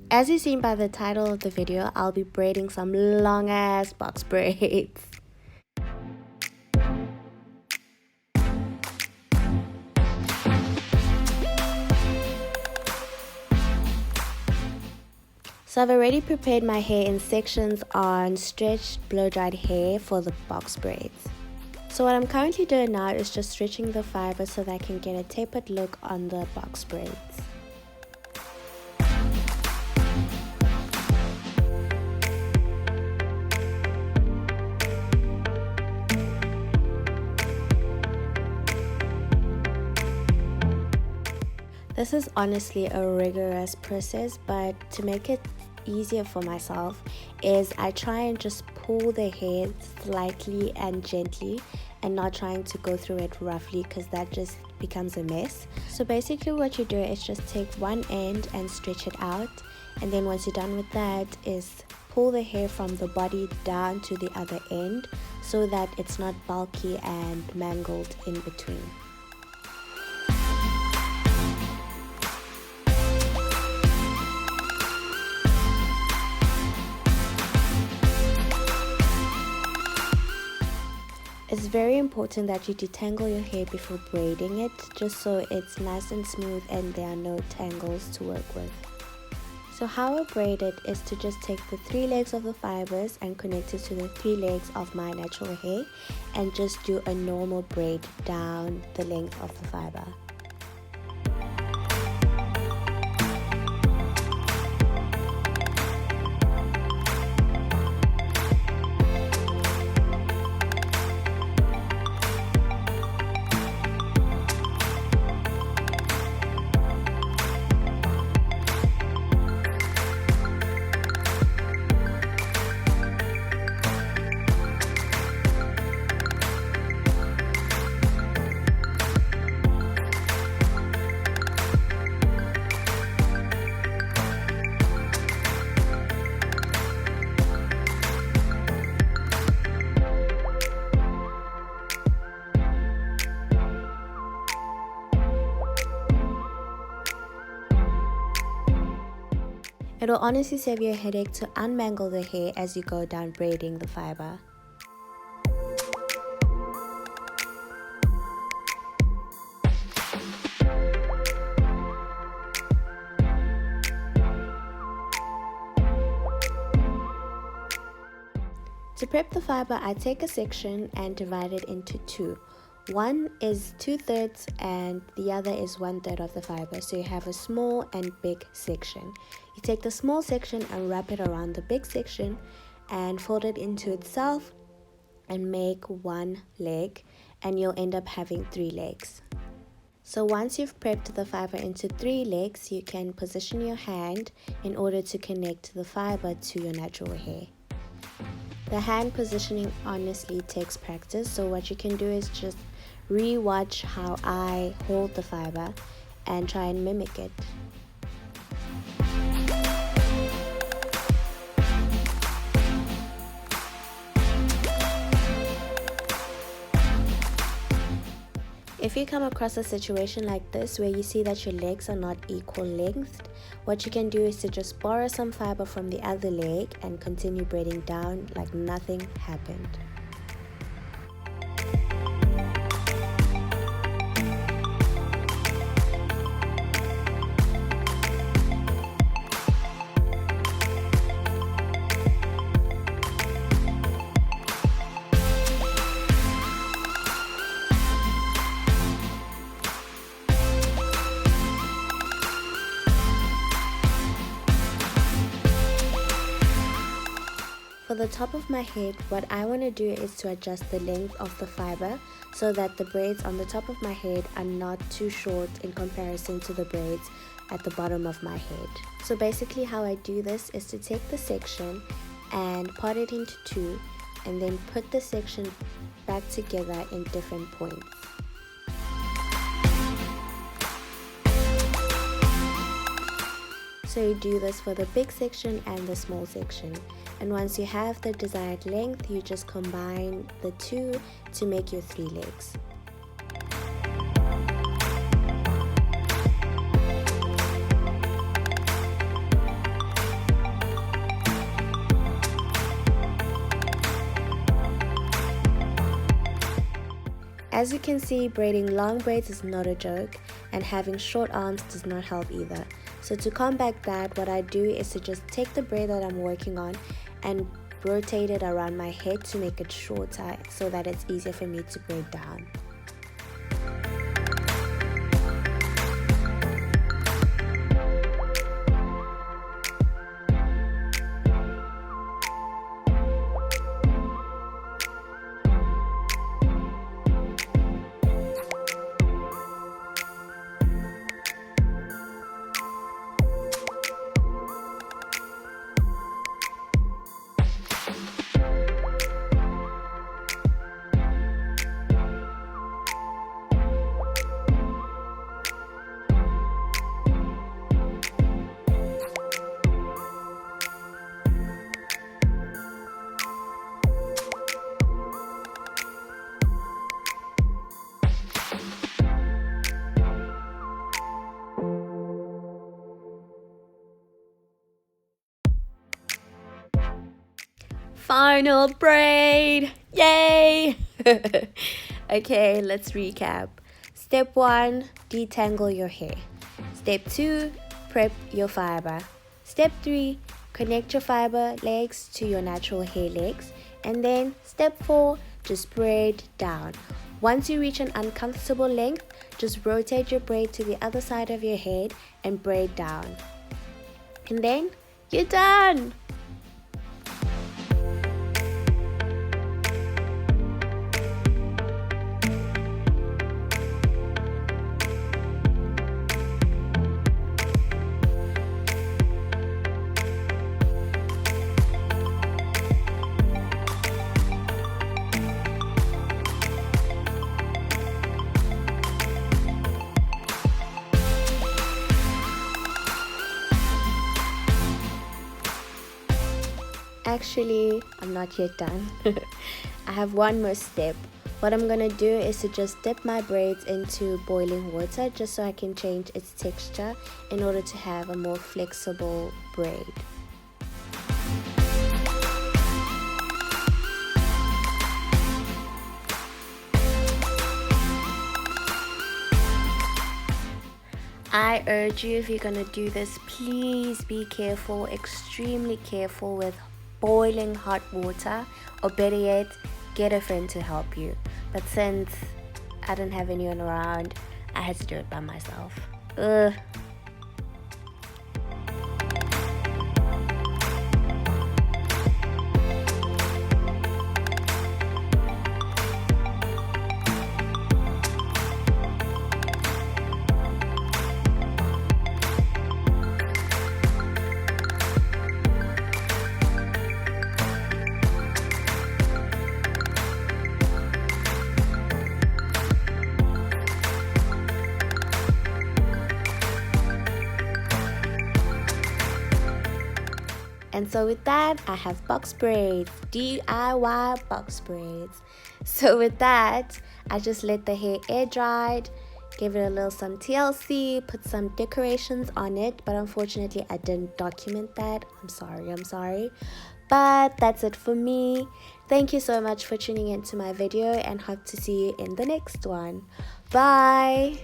As you've seen by the title of the video, I'll be braiding some long ass box braids. So I've already prepared my hair in sections on stretched blow-dried hair for the box braids. So what I'm currently doing now is just stretching the fiber so that I can get a tapered look on the box braids. This is honestly a rigorous process, but to make it easier for myself is I try and just pull the hair slightly and gently and not trying to go through it roughly, because that just becomes a mess. So basically what you do is just take one end and stretch it out, and then once you're done with that is pull the hair from the body down to the other end so that it's not bulky and mangled in between. It's very important that you detangle your hair before braiding it, just so it's nice and smooth and there are no tangles to work with. So how I braid it is to just take the 3 legs of the fibers and connect it to the 3 legs of my natural hair and just do a normal braid down the length of the fiber. It will honestly save you a headache to unmangle the hair as you go down braiding the fiber. To prep the fiber, I take a section and divide it into two. One is 2/3 and the other is 1/3 of the fiber, so you have a small and big section. You take the small section and wrap it around the big section and fold it into itself and make one leg, and you'll end up having 3 legs. So once you've prepped the fiber into 3 legs, you can position your hand in order to connect the fiber to your natural hair. The hand positioning honestly takes practice, so what you can do is just re-watch how I hold the fiber and try and mimic it. If you come across a situation like this where you see that your legs are not equal length, what you can do is to just borrow some fiber from the other leg and continue braiding down like nothing happened. For the top of my head, what I want to do is to adjust the length of the fiber so that the braids on the top of my head are not too short in comparison to the braids at the bottom of my head. So basically how I do this is to take the section and part it into two and then put the section back together in different points. So you do this for the big section and the small section, and once you have the desired length, you just combine the two to make your 3 legs. As you can see, braiding long braids is not a joke, and having short arms does not help either. So to combat that, what I do is to just take the braid that I'm working on and rotate it around my head to make it shorter so that it's easier for me to braid down. Final braid! Yay! Okay, let's recap. Step 1, detangle your hair. Step 2, prep your fiber. Step 3, connect your fiber legs to your natural hair legs. And then step 4, just braid down. Once you reach an uncomfortable length, just rotate your braid to the other side of your head and braid down. And then you're done! Actually, I'm not yet done. I have one more step. What I'm gonna do is to just dip my braids into boiling water just so I can change its texture in order to have a more flexible braid. I urge you, if you're gonna do this, please be careful, extremely careful with boiling hot water, or better yet, get a friend to help you. But since I didn't have anyone around, I had to do it by myself. Ugh. And so with that, I have box braids, DIY box braids. So with that, I just let the hair air dried, gave it a little some TLC, put some decorations on it, but unfortunately I didn't document that. I'm sorry. But that's it for me. Thank you so much for tuning into my video, and hope to see you in the next one. Bye!